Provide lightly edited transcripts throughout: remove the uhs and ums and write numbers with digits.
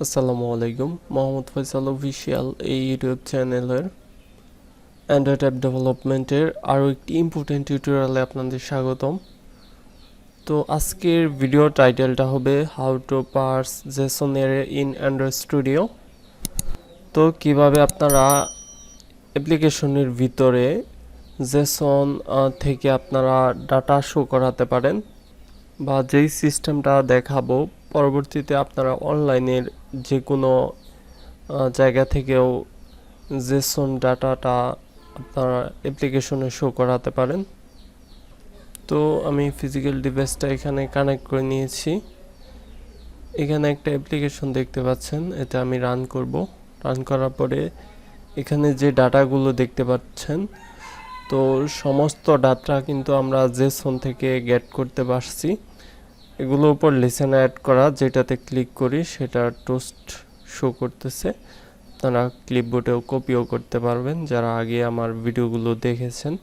আসসালামু আলাইকুম। মোহাম্মদ ফয়সাল অফিসিয়াল এই ইউটিউব চ্যানেলের অ্যান্ড্রয়েড অ্যাপ ডেভেলপমেন্টের আরও একটি ইম্পর্টেন্ট টিউটোরিয়ালে আপনাদের স্বাগতম। তো আজকের ভিডিও টাইটেলটা হবে how to parse JSON array in Android Studio. তো কিভাবে আপনারা অ্যাপ্লিকেশনের ভিতরে জেসন থেকে আপনারা ডাটা শো করাতে পারেন, বা যেই সিস্টেমটা দেখাবো পরবর্তীতে আপনারা অনলাইনের যে কোনো জায়গা থেকেও জেসন ডাটাটা আপনারা অ্যাপ্লিকেশনে শো করাতে পারেন। তো আমি ফিজিক্যাল ডিভাইসটা এখানে কানেক্ট করে নিয়েছি। এখানে একটা অ্যাপ্লিকেশন দেখতে পাচ্ছেন, এটা আমি রান করব। রান করার পরে এখানে যে ডাটাগুলো দেখতে পাচ্ছেন, তো সমস্ত ডাটা কিন্তু আমরা জেসন থেকে গেট করতে পারছি। এগুলোর উপর লিসেন অ্যাড করা, যেটাতে ক্লিক করি সেটা টোস্ট শো করতেছে। আপনারা ক্লিপবোর্ডেও কপিও করতে পারবেন। যারা আগে আমার ভিডিওগুলো দেখেছেন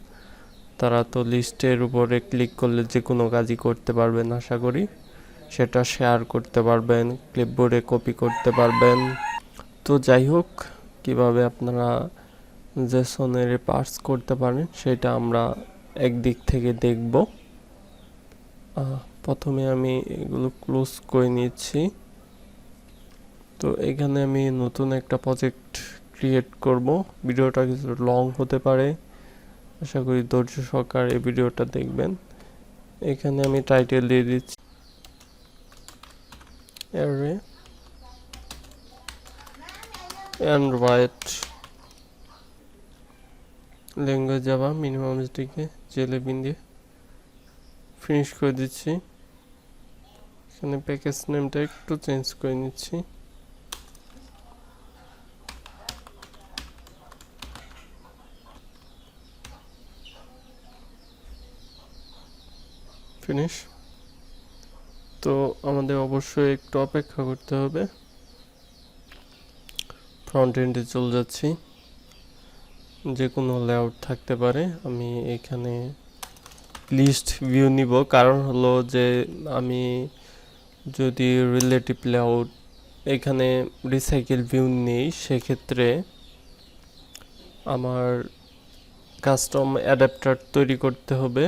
তারা তো লিস্টের উপরে ক্লিক করলে যে কোনো কাজই করতে পারবেন আশা করি। সেটা শেয়ার করতে পারবেন, ক্লিপবোর্ডে কপি করতে পারবেন। তো যাই হোক, কিভাবে আপনারা জেসনের পার্স করতে পারেন সেটা আমরা একদিক থেকে দেখব। প্রথমে আমি এগুলো ক্লোজ করে নিচ্ছি। তো এখানে আমি নতুন একটা প্রজেক্ট ক্রিয়েট করব। ভিডিওটা কিছু লং হতে পারে, আশা করি ধৈর্য সহকারে এই ভিডিওটা দেখবেন। এখানে আমি টাইটেল দিয়ে দিচ্ছি array android language Java minimum SDK Jelly Bean দিয়ে ফিনিশ করে দিচ্ছি। এখানে প্যাকেজ নেমটা একটু চেঞ্জ করে নিচ্ছি। ফিনিশ। তো আমাদের অবশ্যই একটু অপেক্ষা করতে হবে। ফ্রন্ট এন্ডে চলে যাচ্ছি। যে কোনো লেআউট থাকতে পারে, আমি এখানে লিস্ট ভিউ নিব। কারণ হলো যে আমি যদি রিলেটিভ লেআউট এখানে রিসাইকেল ভিউ নেই, সেক্ষেত্রে আমার কাস্টম অ্যাডাপ্টার তৈরি করতে হবে।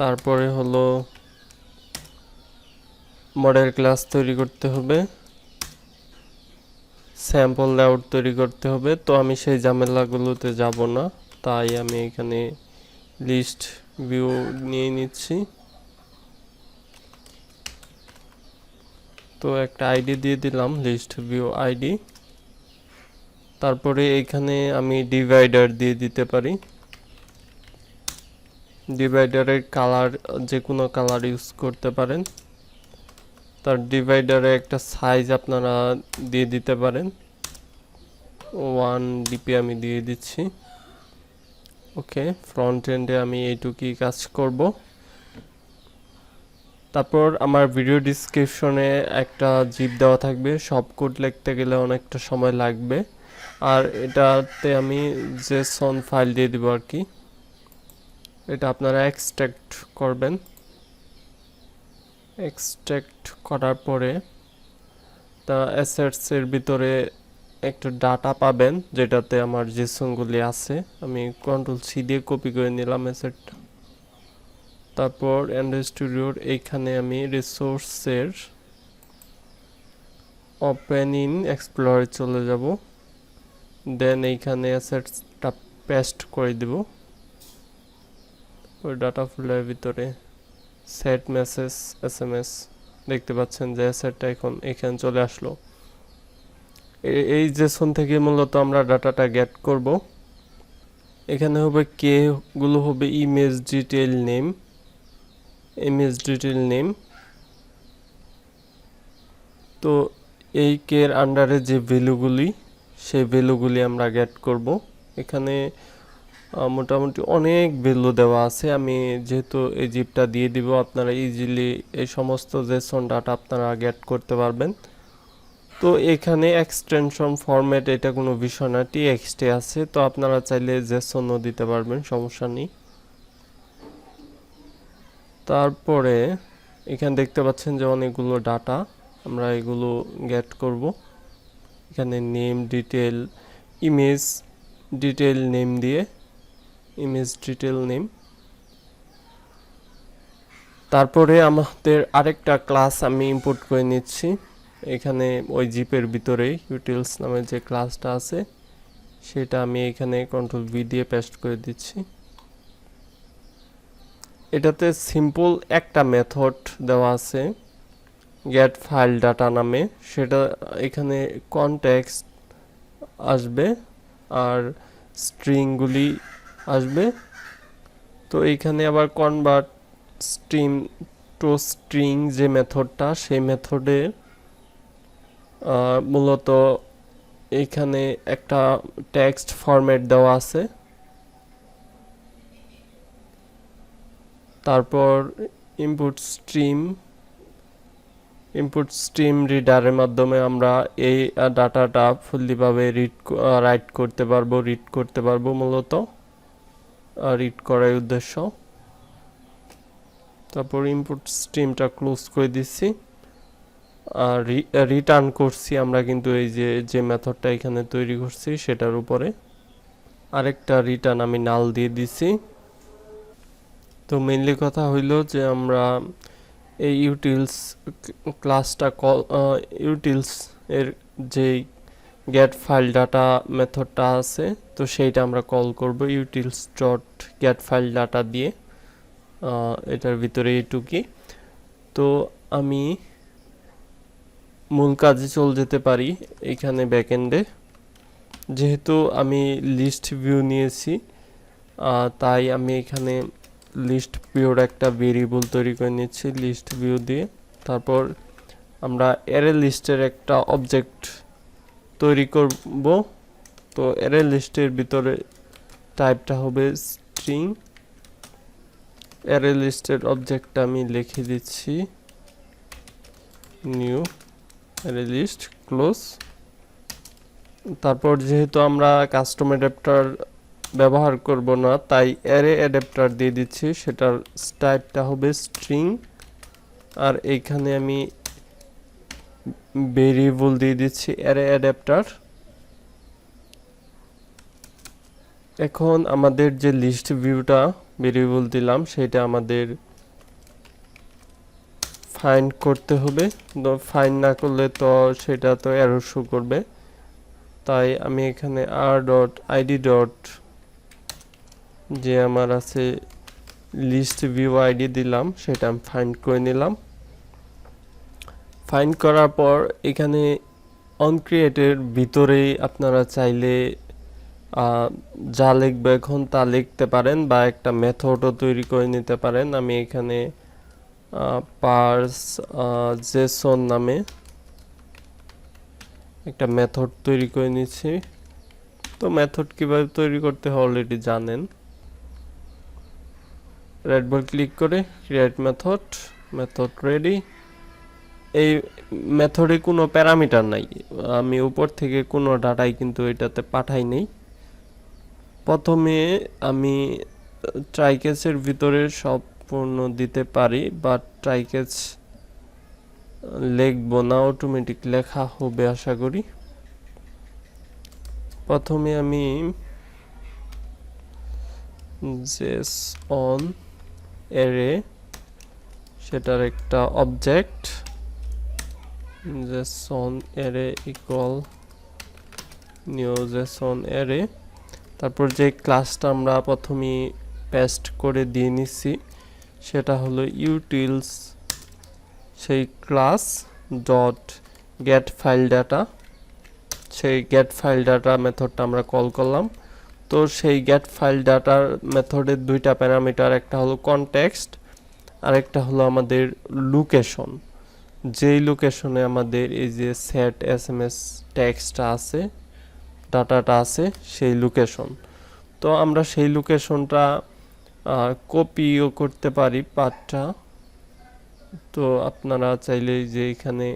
তারপরে হলো মডেল ক্লাস তৈরি করতে হবে, স্যাম্পল লেআউট তৈরি করতে হবে। তো আমি সেই ঝামেলাগুলোতে যাব না, তাই আমি এখানে লিস্ট ভিউ নিয়ে নিচ্ছি। তো একটা আইডি দিয়ে দিলাম, লিস্ট ভিউ আইডি। তারপরে এখানে আমি ডিভাইডার দিয়ে দিতে পারি। ডিভাইডারের কালার যে কোনো কালার ইউজ করতে পারেন। তার ডিভাইডারে একটা সাইজ আপনারা দিয়ে দিতে পারেন। 1 ডিপি আমি দিয়ে দিচ্ছি। ওকে, ফ্রন্ট এন্ডে আমি এইটুকুই কাজ করব। তারপর আমার ভিডিও ডিসক্রিপশনে একটা জিপ দেওয়া থাকবে। সব কোড লিখতে গেলে অনেকটা সময় লাগবে, আর এটাতে আমি জেসন ফাইল দিয়ে দিব আর কি। এটা আপনারা এক্সট্রাক্ট করবেন। এক্সট্রাক্ট করার পরে তা অ্যাসেটসের ভিতরে একটা ডাটা পাবেন, যেটাতে আমার জেসনগুলি আছে। আমি কন্ট্রোল সি দিয়ে কপি করে নিলাম অ্যাসেটটা। তারপর অ্যান্ড্রয়েড স্টুডিওর এইখানে আমি রিসোর্সের ওপেন ইন এক্সপ্লোরে চলে যাব। দেন এইখানে অ্যাসেটসটা পেস্ট করে দিব ওই ডাটা ফোল্ডারের ভিতরে। সেট মেসেজ এসএমএস দেখতে পাচ্ছেন যে অ্যাসেটটা এখন এখানে চলে আসলো। এই জেসন থেকে মূলত আমরা ডাটাটা গেট করব। এখানে হবে কে গুলো হবে image detail name, image detail name. তো এই কে এর আন্ডারে যে ভ্যালুগুলি, সেই ভ্যালুগুলি আমরা গেট করব। এখানে মোটামুটি অনেক ভ্যালু দেওয়া আছে। আমি যেহেতু এই জিপটা দিয়ে দিব, আপনারা ইজিলি এই সমস্ত জেসন ডাটা আপনারা গেট করতে পারবেন। তো এখানে এক্সটেনশন ফরম্যাট এটা কোনো বিষয় না, টিএক্সটি আছে। তো আপনারা চাইলে জেসনও দিতে পারবেন, সমস্যা নেই। তারপরে এখানে দেখতে পাচ্ছেন যে অনেকগুলো ডাটা। আমরা এগুলো গেট করব। এখানে name detail image detail name দিয়ে ইমেজ ডিটেল নেম। তারপরে আমাদের আরেকটা ক্লাস আমি ইম্পোর্ট করে নিচ্ছি। এখানে ওই জিপের ভিতরে ইউটিলস নামে যে ক্লাসটা আছে সেটা আমি এখানে কন্ট্রোল ভি দিয়ে পেস্ট করে দিচ্ছি। এটাতে সিম্পল একটা মেথড দেওয়া আছে গেট ফাইল ডাটা নামে, সেটা এখানে কনটেক্সট আসবে আর স্ট্রিংগুলি আসবে। তো এইখানে আবার কনভার্ট স্ট্রিং টু স্ট্রিং যে মেথডটা, সেই মেথডে মূলত এইখানে একটা টেক্সট ফরম্যাট দেওয়া আছে। তারপর ইনপুট স্ট্রিম রিডারের মাধ্যমে আমরা এই ডাটাটা ফুললিভাবে রাইট করতে পারবো, রিড করতে পারবো। মূলত রিড করার উদ্দেশ্য। তারপর ইনপুট স্ট্রিমটা ক্লোজ করে দিচ্ছি আর রিটার্ন করছি আমরা কিন্তু এই যে মেথডটা এখানে তৈরি করছি সেটার উপরে আরেকটা রিটার্ন আমি নাল দিয়ে দিছি। তো মেইনলি কথা হইলো যে আমরা এই ইউটিলস ক্লাসটা ইউটিলস এর যে গেট ফাইল ডাটা মেথডটা আছে তো সেইটা আমরা কল করব utils dot gate file data দিয়ে। এটার ভিতরে এইটুকুই। তো আমি মূল কাজে চলে যেতে পারি। এখানে ব্যাকএন্ডে যেহেতু আমি লিস্ট ভিউ নিয়েছি তাই আমি এখানে লিস্ট ভিউর একটা ভেরিয়েবল তৈরি করে নিচ্ছি লিস্ট ভিউ দিয়ে। তারপর আমরা অ্যারে লিস্টের একটা অবজেক্ট তৈরি করব। তো অ্যারে লিস্টের ভিতরে টাইপটা হবে স্ট্রিং। অ্যারে লিস্টের অবজেক্টটা আমি লিখে দিচ্ছি নিউ অ্যারে লিস্ট ক্লোজ। তারপর যেহেতু আমরা কাস্টম অ্যাডাপ্টার ব্যবহার করব না তাই অ্যারে অ্যাডাপ্টার দিয়ে দিচ্ছি, সেটার টাইপটা হবে স্ট্রিং। আর এইখানে আমি ভেরিয়েবল দিয়ে দিচ্ছি অ্যারে অ্যাডাপ্টার। এখন আমাদের যে লিস্ট ভিউটা ভেরিয়েবল দিলাম সেটা আমাদের ফাইন্ড করতে হবে। তো ফাইন্ড না করলে তো সেটা তো এরর শো করবে। তাই আমি এখানে r.id যে আমার আছে লিস্ট ভিউ আইডি দিলাম, সেটা আমি ফাইন্ড করে নিলাম। ফাইন্ড করার পর এখানে অনক্রিয়েটের ভিতরেই আপনারা চাইলে যা লিখবে এখন তা লিখতে পারেন বা একটা মেথডও তৈরি করে নিতে পারেন। আমি এখানে পার্স জেসন নামে একটা মেথড তৈরি করে নিচ্ছি। তো মেথড কিভাবে তৈরি করতে হয় অলরেডি জানেন। রাইট বাটন ক্লিক করে ক্রিয়েট মেথড রেডি। এই মেথডে কোনো প্যারামিটার নাই, আমি উপর থেকে কোনো ডাটাই কিন্তু এটাতে পাঠাই নেই। প্রথমে আমি ট্রাই কেসের ভিতরে সম্পূর্ণ দিতে পারি বা ট্রাই কেস লিখবো না, অটোমেটিক লেখা হবে আশা করি। প্রথমে আমি JsonArray সেটার একটা object JsonArray equal new JsonArray। তারপর যে ক্লাসটা আমরা প্রথমে পেস্ট করে দিয়ে নিচ্ছি সেটা হলো ইউটিলস সেই class dot gate file data. সেই গেট ফাইল ডাটা মেথডটা আমরা কল করলাম। তো সেই গেট ফাইল ডাটার মেথডের দুইটা প্যারামিটার, একটা হলো কনটেক্সট আর একটা হলো আমাদের লোকেশন। যেই লোকেশনে আমাদের এই যে সেট এসএমএস টেক্সটটা আছে ডাটাটা আছে সেই লোকেশন। তো আমরা সেই লোকেশনটা কপিও করতে পারি পার্টটা। তো আপনারা চাইলে যে এখানে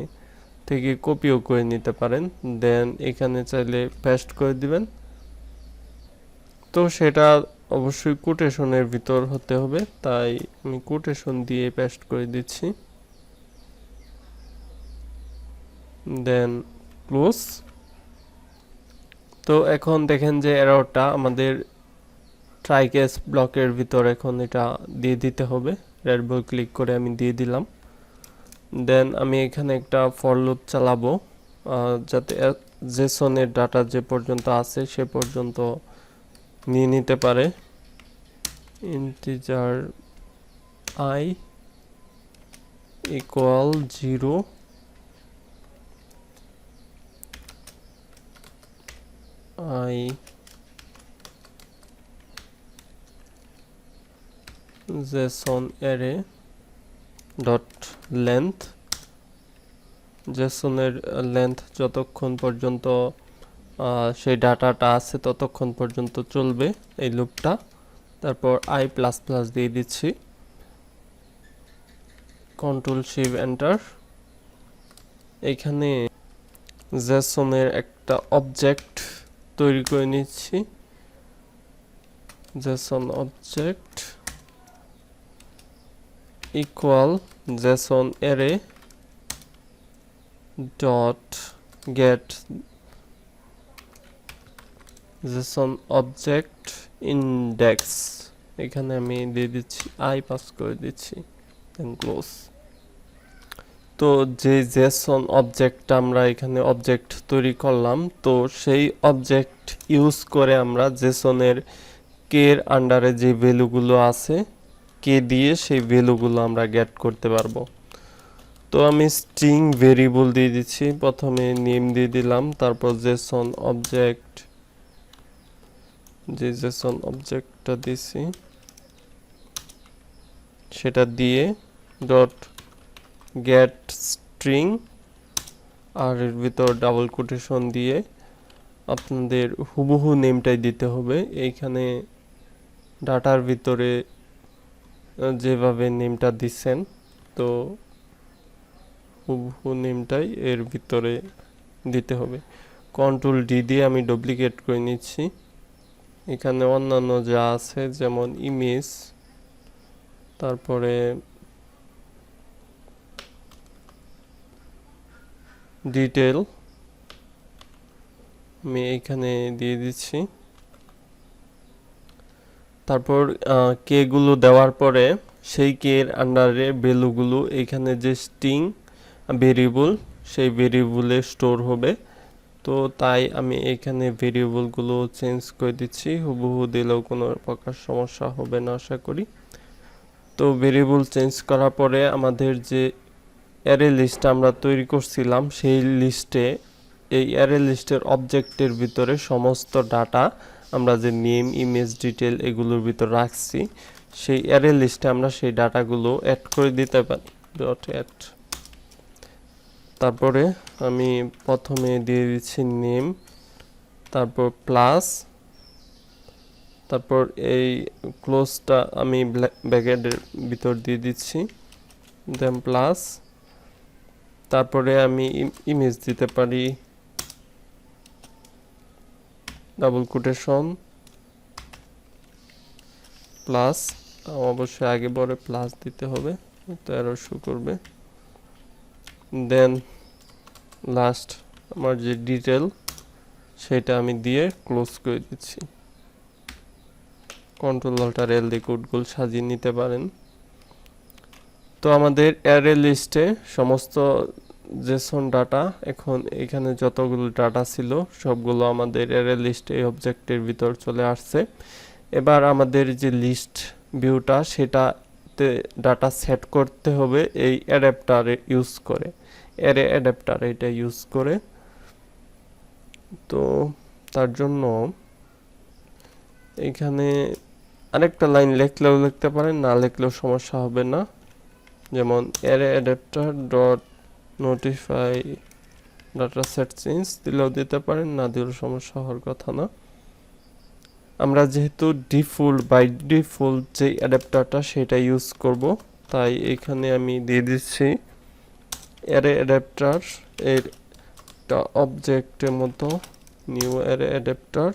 থেকে কপিও করে নিতে পারেন, দেন এখানে চাইলে পেস্ট করে দিবেন। তো সেটা অবশ্যই কোটেশনের ভিতর হতে হবে, তাই আমি কোটেশন দিয়ে পেস্ট করে দিচ্ছি। দেন ক্লোজ। তো এখন দেখেন যে এররটা আমাদের ট্রাই কেস ব্লকের ভিতর এখন এটা দিয়ে দিতে হবে। রেড বল ক্লিক করে আমি দিয়ে দিলাম। দেন আমি এখানে একটা ফর লুপ চালাবো যাতে জেসনের ডাটা যে পর্যন্ত আছে সে পর্যন্ত নিয়ে নিতে পারে। Integer I equal 0 I JsonArray dot length, জেসনের লেন্থ যতক্ষণ পর্যন্ত সেই ডাটাটা আছে ততক্ষণ পর্যন্ত চলবে এই লুপটা। তারপর I++ দিয়ে দিচ্ছি, কন্ট্রোল শিফট এন্টার। এখানে জেসনের একটা অবজেক্ট তৈরি করে নিচ্ছি, JsonObject equal JsonArray dot get JsonObject index। এখানে আমি দিয়ে দিচ্ছি I পাস করে দিচ্ছি, দেন ক্লোজ। তো যে জেসন অবজেক্টটা আমরা এখানে অবজেক্ট তৈরি করলাম, তো সেই অবজেক্ট ইউজ করে আমরা জেসনের কে এর আন্ডারে যে ভ্যালুগুলো আছে কে দিয়ে সেই ভ্যালুগুলো আমরা গেট করতে পারবো। তো আমি স্ট্রিং ভেরিয়েবল দিয়ে দিচ্ছি, প্রথমে নেম দিয়ে দিলাম, তারপর জেসন অবজেক্ট, যে জেসন অবজেক্টটা দিছি সেটা দিয়ে ডট গেট স্ট্রিং, আর এর ভিতর ডাবল কোটেশন দিয়ে আপনাদের হুবহু নেমটাই দিতে হবে। এইখানে ডাটার ভিতরে যেভাবে নেমটা দিচ্ছেন তো হুবহু নেমটাই এর ভিতরে দিতে হবে। কন্ট্রোল ডি দিয়ে আমি ডুপ্লিকেট করে নিচ্ছি। এখানে অন্যান্য যা আছে যেমন ইমেজ, তারপরে ডিটেল আমি এখানে দিয়ে দিচ্ছি। তারপর কে গুলো দেওয়ার পরে সেই কে এর আন্ডারে ভ্যালুগুলো এখানে যে স্ট্রিং ভেরিয়েবল সেই ভেরিয়েবলে স্টোর হবে। তো তাই আমি এখানে ভেরিয়েবলগুলো চেঞ্জ করে দিচ্ছি, হুবহু দিলেও কোনো প্রকার সমস্যা হবে না আশা করি। তো ভেরিয়েবল চেঞ্জ করার পরে আমাদের যে অ্যারে লিস্ট আমরা তৈরি করছিলাম সেই লিস্টে, এই অ্যারে লিস্টের অবজেক্টের ভিতরে সমস্ত ডাটা আমরা যে নেম, ইমেজ, ডিটেল এগুলোর ভিতর রাখছি সেই অ্যারে লিস্টে আমরা সেই ডাটাগুলো অ্যাড করে দিতে পারি। ডট অ্যাড, তারপরে আমি প্রথমে দিয়ে দিচ্ছি নেম, তারপর প্লাস, তারপর এই ক্লোজটা আমি ব্র্যাকেটের ভিতর দিয়ে দিচ্ছি, দেন প্লাস, তারপরে আমি ইমেজ দিতে পারি ডাবল কোটেশন প্লাস, অবশ্যই আগে পরে প্লাস দিতে হবে, তো এরর শো করবে। দেন লাস্ট আমার যে ডিটেল সেটা আমি দিয়ে ক্লোজ করে দিচ্ছি। কন্ট্রোল অল্টার এল দিয়ে কোডগুলো সাজিয়ে নিতে পারেন। তো আমাদের অ্যারে লিস্টে সমস্ত জেসন ডাটা, এখন এখানে যতগুলো ডাটা ছিল সবগুলো আমাদের অ্যারে লিস্টে এই অবজেক্টের ভিতর চলে আসছে। এবার আমাদের যে লিস্ট ভিউটা সেটাতে ডাটা সেট করতে হবে এই অ্যাডাপ্টার ইউজ করে, অ্যারে অ্যাডাপ্টার এটা ইউজ করে। তো তার জন্য এখানে আরেকটা লাইন লিখলেও লিখতে পারেন, না লিখলেও সমস্যা হবে না। যেমন array adapter dot notify data set change দিলেও দিতে পারেন, না দিলেও সমস্যা হওয়ার কথা না। আমরা যেহেতু ডিফল্ট বাই ডিফল্ট যে অ্যাডাপ্টারটা সেটা ইউজ করব, তাই এখানে আমি দিয়ে দিচ্ছি অ্যারে অ্যাডাপ্টার এর একটা অবজেক্টের মতো নিউ অ্যারে অ্যাডাপ্টার,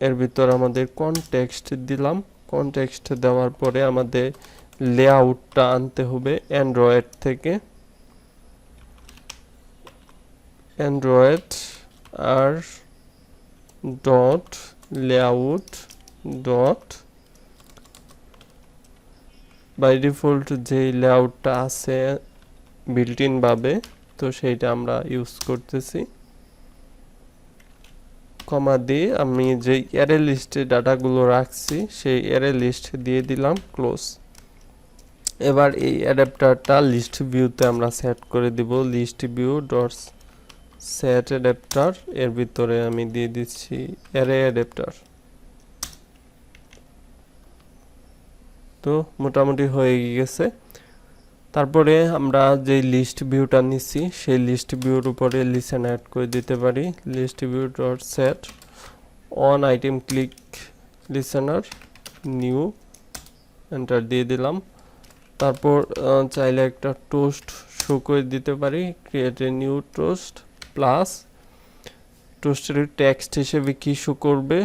এর ভিতর আমাদের কনটেক্সট দিলাম। কনটেক্সট দেওয়ার পরে আমাদের লেআউটটা আনতে হবে অ্যান্ড্রয়েড থেকে। android আর dot layout dot by default যে লেআউটটা আছে বিল্ট ইন ভাবে, তো সেইটা আমরা ইউজ করতেছি। কমা দিয়ে আমি যে অ্যারে লিস্টে ডাটাগুলো রাখছি সেই অ্যারে লিস্ট দিয়ে দিলাম, ক্লোজ। এবার এই অ্যাডাপ্টারটা লিস্ট ভিউতে আমরা সেট করে দিব, list view dot set adapter, এর ভিতরে আমি দিয়ে দিচ্ছি অ্যারে অ্যাডাপ্টার। তো মোটামুটি হয়ে গেছে। তারপরে আমরা যে লিস্ট ভিউটা নিছি সেই লিস্ট ভিউর উপরে লিসেন অ্যাড করে দিতে পারি, list view dot set on item click listener new, enter দিয়ে দিলাম। তারপর চাইলে একটা টোস্ট শো করে দিতে পারি, create a new toast plus টোস্টের টেক্সট হিসেবে কি শো করবে,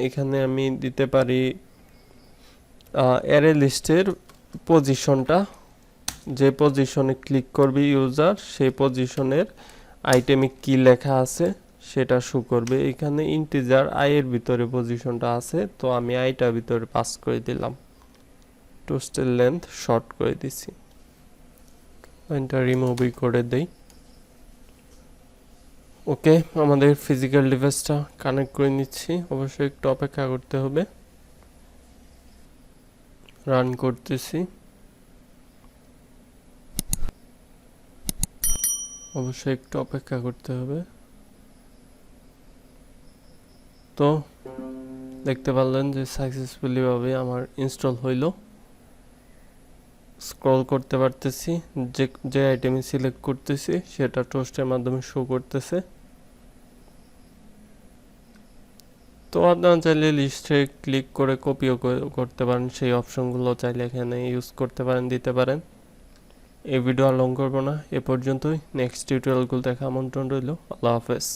এখানে আমি দিতে পারি অ্যারে লিস্টের পজিশনটা, যে পজিশনে ক্লিক করবে ইউজার সেই পজিশনের আইটেমে কি লেখা আছে সেটা শো করবে। এখানে ইন্টিজার আই এর ভিতরে পজিশনটা আছে, তো আমি আইটার ভিতরে পাস করে দিলাম, টোস্টের লেন্থ শর্ট করে দিছি, এটা রিমুভই করে দেই। ওকে, আমাদের ফিজিক্যাল ডিভাইসটা কানেক্ট করে নিচ্ছি, অবশ্যই একটু অপেক্ষা করতে হবে, রান করতেছি, অবশ্যই একটু অপেক্ষা করতে হবে। তো দেখতে পারলেন যে সাকসেসফুলি ভাবে আমার ইনস্টল হইল। স্ক্রল করতে পারতেছি, যে আইটেমে সিলেক্ট করতেছি সেটা টোস্টের মাধ্যমে শো করতেছে। তো আপনারা চাইলে লিস্টে ক্লিক করে কপিও করতে পারেন, সেই অপশনগুলো চাইলে এখানে ইউজ করতে পারেন, দিতে পারেন। এই ভিডিও আর লং করবো না, এ পর্যন্তই। নেক্সট টিউটোরিয়ালগুলো দেখা আমন্ত্রণ রইল। আল্লাহ হাফেজ।